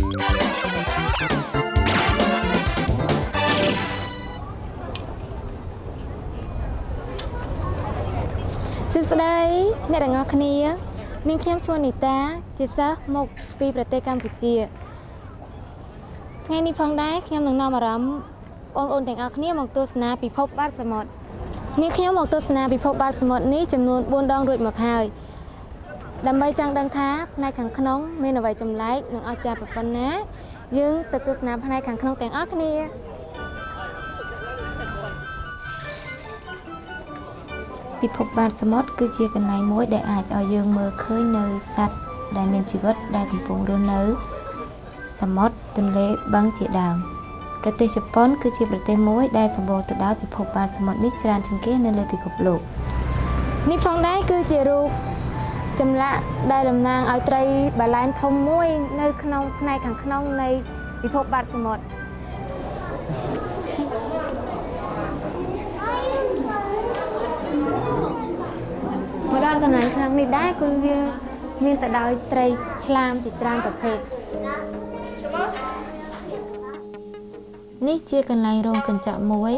សួស្តីអ្នកទាំងអស់គ្នានាងខ្ញុំជួននីតាជាសិស្សមកពីប្រទេសកម្ពុជាថ្ងៃនេះផងដែរខ្ញុំនឹងនាំអារម្មណ៍បងប្អូនទាំងអស់គ្នាមកទស្សនាពិភពបាតសមុទ្រនាងខ្ញុំមកទស្សនាពិភពបាតសមុទ្រនេះចំនួន4ដងរួចមកហើយដើម្បីចង់ដឹងថាផ្នែកខាងក្នុងមានអ្វីចម្លែកនិងអស្ចារ្យប៉ុណ្ណាយើងទៅទស្សនាផ្នែកខាងក្នុងទាំងអស់គ្នាពិភពបាតសមុទ្រគឺជាកន្លែងមួយដែលអាចឲ្យយើងមើលឃើញនៅសត្វដែលមានជីវិតដែលកំពុងរស់នៅសមុទ្រទន្លេបឹងជាដើមប្រទេសជប៉ុនគឺជាប្រទេសមួយដែលសម្បូរទៅដោយពិភពបាតសមុទ្រនេះច្រើនជាងគេនៅលើពិភពលោកនេះផងដែរគឺជារូបចម្លាក់ដែលតំណាងឲ្យត្រីបាឡែនធំមួយនៅក្នុងផ្នែកខាងក្នុងនៃពិភពបាតសមុទ្រមកដល់កន្លែងខាងនេះដែរគឺវាមានទៅដោយត្រីឆ្លាមជាច្រើនប្រភេទនេះជាកន្លែងរោងកញ្ចក់មួយ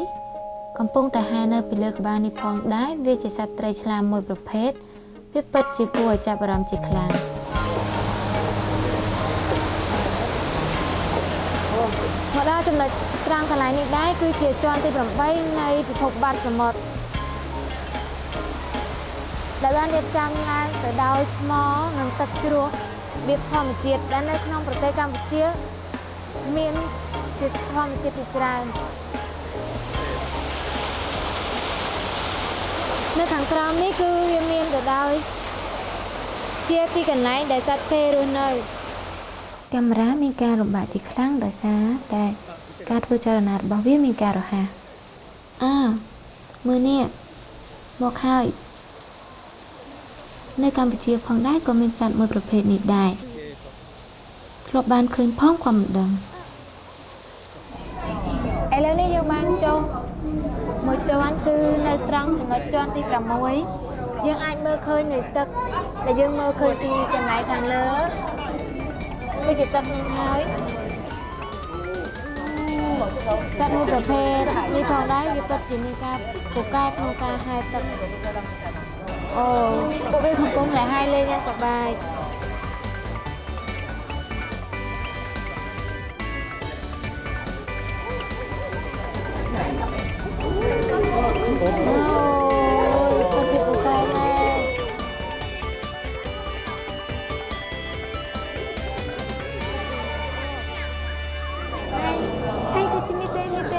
កំពុងតែហែនៅពីលើក្បាលនេះផងដែរវាជាសត្វត្រីឆ្លាមមួយប្រភេទវាពិតជាគួរឲ្យចាប់អារម្មណ៍ជាខ្លាំងមកដល់ចំណុចត្រង់កន្លែងនេះដែរគឺជាជាន់ទី8នៃពិភពបាតសមុទ្រដែលបានរៀបចំឡើងទៅដោយថ្មនិងទឹកជ្រោះរបៀបធម្មជាតិដែលនៅក្នុងប្រទេសកម្ពុជាមានជាធម្មជាតិជាច្រើននៅខាងក្រោមនេះគឺវាមានទៅដោយជាទីកន្លែងដែលសត្វភេរស់នៅកាមេរ៉ាមានការលំបាកជាខ្លាំងដោយសារតែការធ្វើចលនារបស់វាមានការរហ័សមើលនេះមកហើយនៅកម្ពុជាផងដែរក៏មានសត្វមួយប្រភេទនេះដែរធ្លាប់បានឃើញផងក៏មិនដឹងឥឡូវនេះយើងបានចុះមួយជាន់គឺនៅត្រង់ចំណុចជាន់ទី6យើងអាចមើលឃើញនៅទឹកដែលយើងមើលឃើញពីកន្លែងខាងលើគឺជាទឹកនឹងហើយសត្វមួយប្រភេទនេះផងដែរវាពិតជាមានការពូកែក្នុងការហែលទឹកពួកវាកំពុងតែហែលលេងយ៉ាងសប្បាយពិតជាពូកែមែនはいこっち見て見て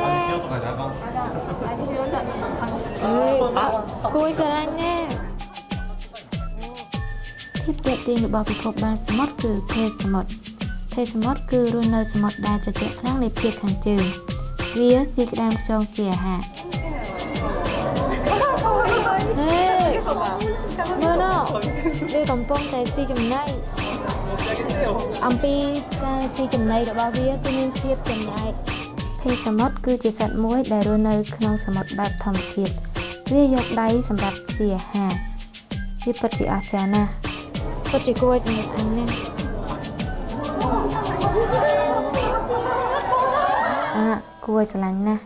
គួយស្រឡាញ់ណាស់ភាពទាក់ទាញរបស់ពិភពបាតសមុទ្រគឺភេទសមុទ្រគឺរស់នៅសមុទ្រដែលត្រជាក់ខ្លាំងនៃភាគខាងជើងវាស៊ីក្តាមខ្យងជាអាហារមើលនោះវាកំពុងតែស៊ីចំណីអំពីការស៊ីចំណីរបស់វាគឺមានភាពចម្លែកភេទសមុទ្រគឺជាសត្វមួយដែលរស់នៅក្នុងសមុទ្របែបធម្មជាតិវាយកដៃសម្រាប់ស៊ីអាហារវាពិតជាអស្ចារ្យណាស់ពិតជាគួរឲ្យសម្រាប់អញណាស់គួរឲ្យស្រឡាញ់ណាស់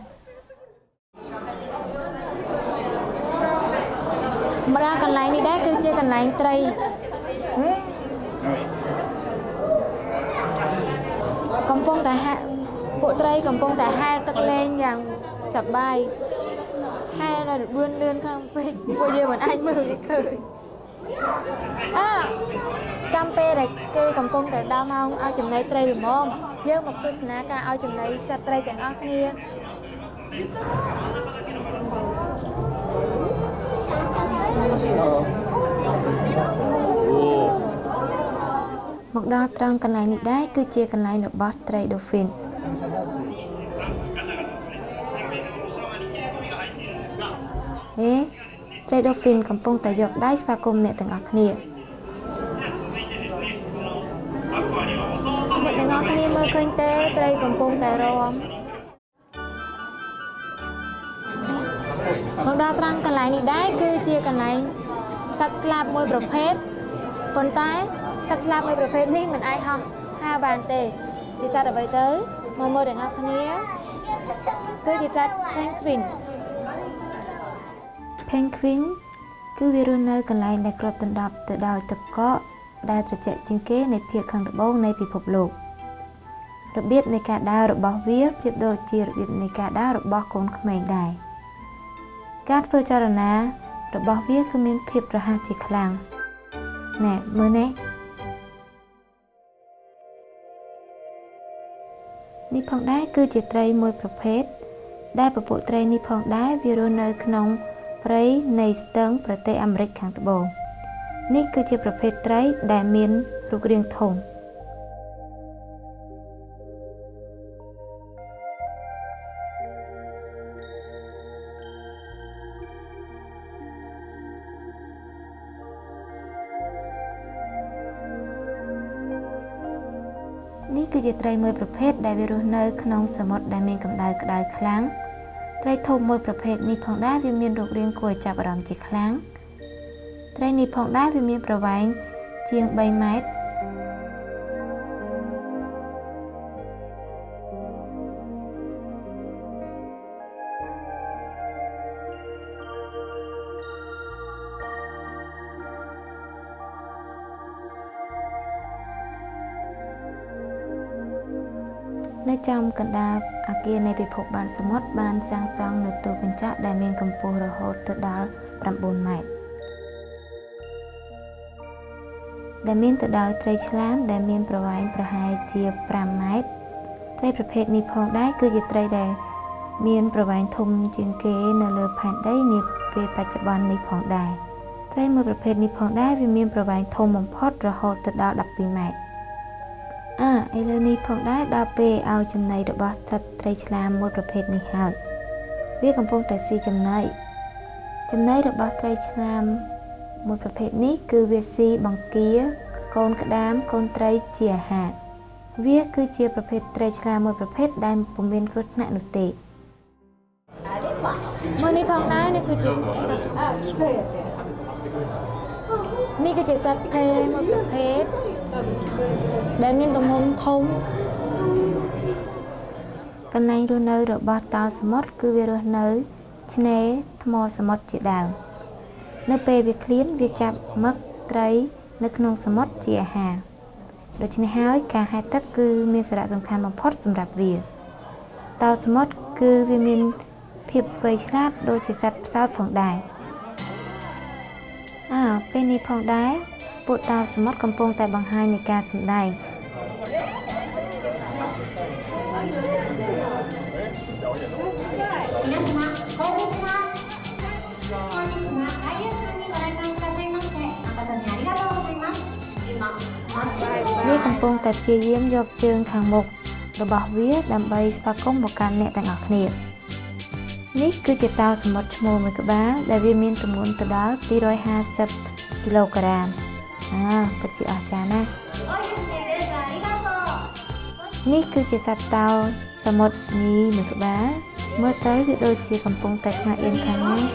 ម្ដងកន្លែងនេះដែរគឺជាកន្លែងត្រីកំពុងតែពួកត្រីកំពុងតែហែលទឹកលេងយ៉ាងសប្បាយហែលដល់លឿនខាងពេកពួកយើងមិនអាចមើលវាឃើញចាំពេលដែលគេកំពុងតែដល់ម៉ោងឲ្យចំណីត្រីល្មមយើងមកទស្សនាការឲ្យចំណីសត្វត្រីទាំងអស់គ្នាមកដល់ត្រង់កន្លែងនេះដែរគឺជាកន្លែងរបស់ត្រី Dolphin ត្រី Dolphin កំពុងតែយកដៃស្វាគមន៍អ្នកទាំងអស់គ្នាអ្នកទាំងអស់គ្នាមើលឃើញទេត្រីកំពុងតែរំមកដល់ត្រង់កន្លែងនេះដែរគឺជាកន្លែងសត្វស្លាបមួយប្រភេទប៉ុន្តែសត្វស្លាបមួយប្រភេទនេះមិនអាចហោះហើរបានទេ ជាសត្វអ្វីទៅមកមើលទាំងអស់គ្នាគឺជាសត្វ penguin គឺវារស់នៅកន្លែងដែលគ្របដណ្ដប់ទៅដោយទឹកកកដែលត្រជាក់ជាងគេនៅភាគខាងត្បូងនៃពិភពលោករបៀបនៃការដើររបស់វាប្រៀបដូចជារបៀបនៃការដើររបស់កូនក្មេងដែរការធ្វើចលនារបស់វាគឺមានភាពរហ័សជាខ្លាំងណែមើលនេះនេះផងដែរគឺជាត្រីមួយប្រភេទដែលពពួកត្រីនេះផងដែរវារស់នៅក្នុងព្រៃនៃស្ទឹងប្រទេសអាមេរិកខាងត្បូងនេះគឺជាប្រភេទត្រីដែលមានរូបរាងធំនេះគឺជាត្រីមួយប្រភេទដែលវារស់នៅក្នុងសមុទ្រដែលមានកម្ដៅក្តៅខ្លាំងត្រីធំមួយប្រភេទនេះផងដែរវាមានរូបរាងគួរឲ្យចាប់អារម្មណ៍ជាខ្លាំងត្រីនេះផងដែរវាមានប្រវែងជាង3ម៉ែត្រនៅចំកណ្ដាលអគារនៃពិភពបានសមុទ្របានសាងសង់នូវទូកញ្ចក់ដែលមានកម្ពស់រហូតទៅដល់9ម៉ែត្រដែលមានទៅដោយត្រីឆ្លាមដែលមានប្រវែងប្រហែលជា5ម៉ែត្រត្រីប្រភេទនេះផងដែរគឺជាត្រីដែលមានប្រវែងធំជាងគេនៅលើផែនដីនាពេលបច្ចុប្បន្ននេះផងដែរត្រីមួយប្រភេទនេះផងដែរវាមានប្រវែងធំបំផុតរហូតទៅដល់12ម៉ែត្រឥឡូវនេះផងដែរដល់ពេលឲ្យចំណីរបស់សត្វត្រីឆ្លាមមួយប្រភេទនេះហើយវាកំពុងតែស៊ីចំណីរបស់ត្រីឆ្លាមមួយប្រភេទនេះគឺវាស៊ីបង្គាកូនក្តាមកូនត្រីជាអាហារវាគឺជាប្រភេទត្រីឆ្លាមមួយប្រភេទដែលពុំមានគ្រោះថ្នាក់នោះទេមើលនេះផងដែរនេះគឺជាសត្វភេមួយប្រភេទដែលមានទំហំធំកន្លែងរស់នៅរបស់តោសមុទ្រគឺវារស់នៅឆ្នេរថ្មសមុទ្រជាដើមនៅពេលវាឃ្លានវាចាប់មឹកត្រីនៅក្នុងសមុទ្រជាអាហារដូច្នេះហើយការហែលទឹកគឺមានសារៈសំខាន់បំផុតសម្រាប់វាតោសមុទ្រគឺវាមានភាពវៃឆ្លាតដូចជាសត្វផ្សោតផងដែរពេលនេះផងដែរពួកតោសមុទ្រកំពុងតែបង្ហាញនៃការសម្ដែងវាកំពុងតែព្យាយាមយកជើងខាងមុខរបស់វាដើម្បីស្វាគមន៍មកកាន់អ្នកទាំងអស់គ្នានេះគឺជាតោសមុទ្រឈ្មោលមួយក្បាលដែលវាមានទម្ងន់ទៅដល់250គីឡូក្រាមពិតជាអស្ចារ្យណាស់នេះគឺជាសត្វតោសមុទ្រញីមួយក្បាលមើលទៅវាដូចជាកំពុងតែខ្មាស់អៀនខ្លាំងណាស់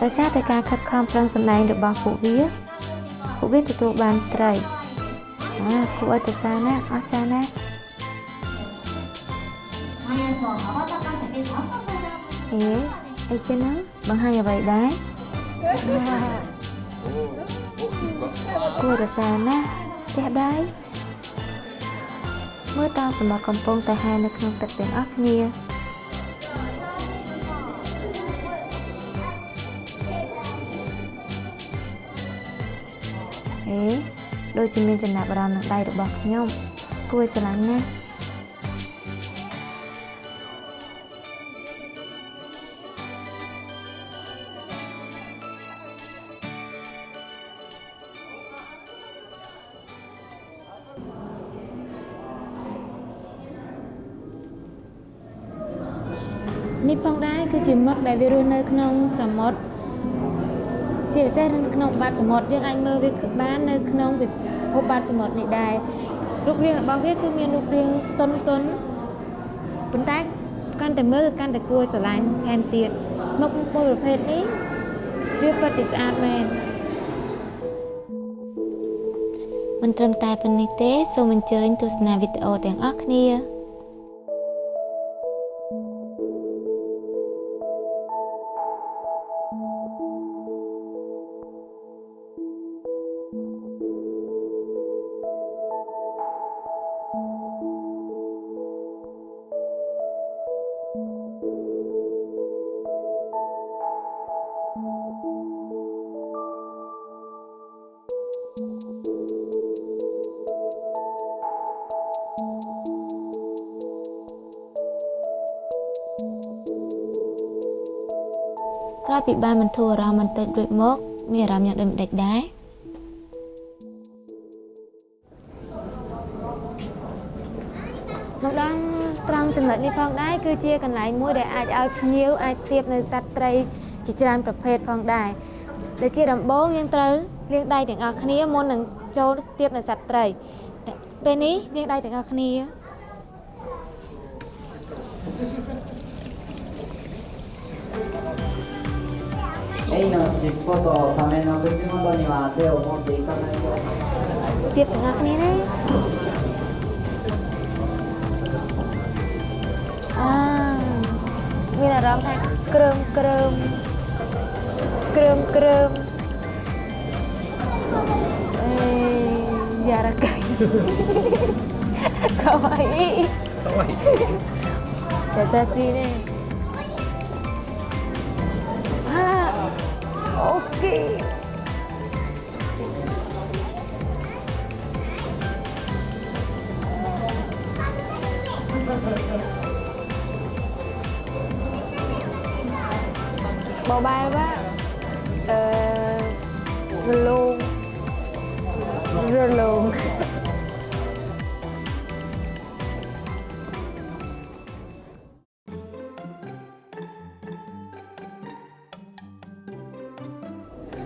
ដោយសារតែការខិតខំប្រឹងសម្ដែងរបស់ពួកវាទទួលបានត្រីគួរឲ្យសរសើរណាស់អស្ចារ្យណាស់អីចឹងហ្នឹងបង្ហាញអ្វីដែរគួរសរសើរណាស់ផ្ទះដៃមើលតោសមុទ្រកំពុងតែហែលនៅក្នុងទឹកទាំងអស់គ្នាដូចជាមានចំណាប់អារម្មណ៍នឹងដៃរបស់ខ្ញុំគួរស្រឡាញ់ណាស់នេះផងដែរគឺជាមឹកដែលវារស់នៅក្នុងសមុទ្រជាពិសេសនៅក្នុងបាតសមុទ្រយើងអាចមើលវាបាននៅក្នុងពិភពបាតសមុទ្រនេះដែររូបរាងរបស់វាគឺមានរូបរាងតុនប៉ុន្តែកាន់តែមើលកាន់តែគួរស្រឡាញ់ថែមទៀតមឹកមួយប្រភេទនេះវាពិតជាស្អាតមែន មិនត្រឹមតែប៉ុណ្ណេះទេសូមអញ្ជើញទស្សនាវីដេអូទាំងអស់គ្នាក្រោយពីបានបន្ធូរអារម្មណ៍បន្តិចរួចមកមានអារម្មណ៍យ៉ាងដូចម្ដេចដែរមកដល់ត្រង់ចំណុចនេះផងដែរគឺជាកន្លែងមួយដែលអាចឲ្យភ្ញៀវអាចស្ទាបនៅសត្វត្រីជាច្រើនប្រភេទផងដែរដែលជាដំបូងយើងត្រូវលាងដៃទាំងអស់គ្នាមុននឹងចូលស្ទាបនៅសត្វត្រីពេលនេះលាងដៃទាំងអស់គ្នាエイの尻尾とサメの口元には手を持っていかないように。ស្ទាបទាំងអស់គ្នាណាមានអារម្មណ៍ថាគ្រើមយ៉ារ៉ាកៃかわいい優しいね大きいบอใบว่ารลง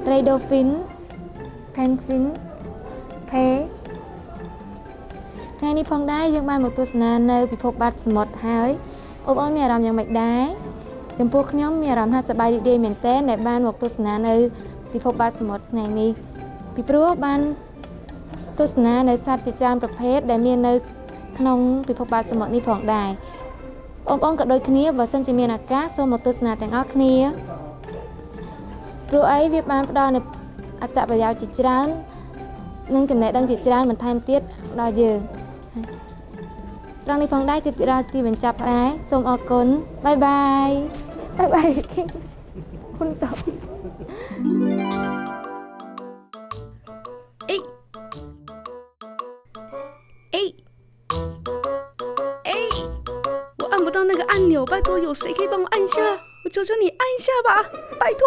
ត្រីដូហ្វីនផេនហ្វីនផេថ្ងៃនេះផងដែរយើងបានមកទស្សនានៅពិភពបាតសមុទ្រហើយបងប្អូនមានអារម្មណ៍យ៉ាងម៉េចដែរចំពោះខ្ញុំមានអារម្មណ៍ថាសប្បាយរីករាយមែនទែនដែលបានមកទស្សនានៅពិភពបាតសមុទ្រថ្ងៃនេះពីព្រោះបានទស្សនានៅសត្វជាច្រើនប្រភេទដែលមាននៅក្នុងពិភពបាតសមុទ្រនេះផងដែរបងប្អូនក៏ដូចគ្នាបើសិនជាមានឱកាសសូមមកទស្សនាទាំងអស់គ្នាព្រោះអីវាបានផ្ដល់នូវអត្ថប្រយោជន៍ជាច្រើននិងចំណេះដឹងជាច្រើនបន្ថែមទៀតដល់យើងត្រង់នេះផងដែរគឺដល់ទីបញ្ចប់ដែរសូមអរគុណបាយបាយគុណត我按不到那个按钮，拜托，有谁可以帮我按一下？我求求你按一下吧，拜托。